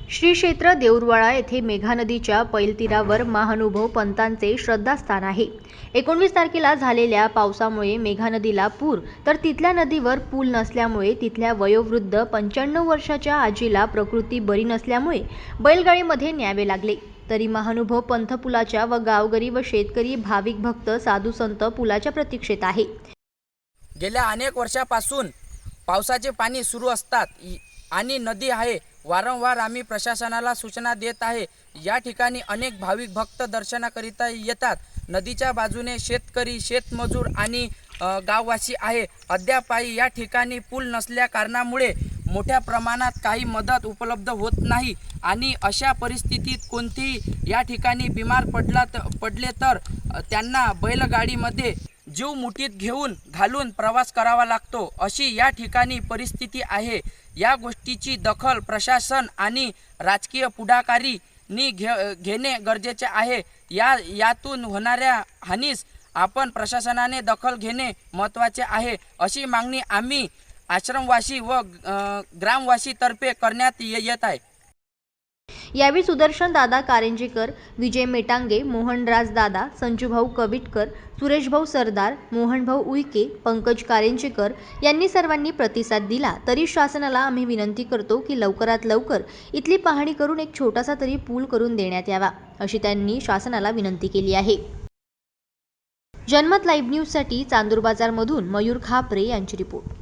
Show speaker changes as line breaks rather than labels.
श्री क्षेत्र देऊरवाडा येथे मेघा नदीच्या पैलतीरावर महानुभव पंतांचे श्रद्धास्थान आहे। 19 तारखेला झालेल्या पावसामुळे मेघा नदीला पूर, तर तिथल्या नदीवर पूल नसल्यामुळे तिथल्या वयोवृद्ध 95 वर्षाच्या आजीला प्रकृती बरी नसल्यामुळे बैलगाडीमध्ये न्यावे लागले। तरी महानुभव पंथ पुलाच्या व गावकरी व शेतकरी भाविक भक्त साधू संत पुलाच्या प्रतीक्षेत आहे।
गेल्या अनेक वर्षापासून पावसाचे पाणी सुरू असतात आणि नदी आहे। वारंवार आम्ही प्रशासनाला सूचना देत आहे। या ठिकाणी अनेक भाविक भक्त दर्शनाकरिता येतात। नदीच्या बाजूने शेतकरी, शेतमजूर आणि गाववासी आहे। अद्यापही या ठिकाणी पूल नसल्या कारणामुळे मोठ्या प्रमाणात काही मदत उपलब्ध होत नाही आणि अशा परिस्थितीत कोणतेही या ठिकाणी बिमार पडले तर त्यांना बैलगाडीमध्ये जीव मुठीत घालून प्रवास करावा लागतो, अशी या ठिकाणी परिस्थिती आहे। या गोष्टीची दखल प्रशासन आणि राजकीय पुढाकारींनी घेणे गरजेचे आहे। यातून होणाऱ्या हानीस आपण प्रशासनाने दखल घेणे महत्त्वाचे आहे, अशी मागणी आम्ही आश्रमवासी व ग्रामवासी तर्फे करण्यात येत आहे।
यावेळी सुदर्शन दादा कारंजेकर, विजय मेटांगे, मोहनराज दादा, संजूभाऊ कविटकर, सुरेशभाऊ सरदार, मोहनभाऊ उईके, पंकज कारंजेकर यांनी सर्वांनी प्रतिसाद दिला। तरी शासनाला आम्ही विनंती करतो की लवकरात लवकर इथली पाहणी करून एक छोटासा तरी पूल करून देण्यात यावा, अशी त्यांनी शासनाला विनंती केली आहे। जनमत लाईव्ह न्यूजसाठी चांदूर बाजारमधून मयूर खापरे यांची रिपोर्ट।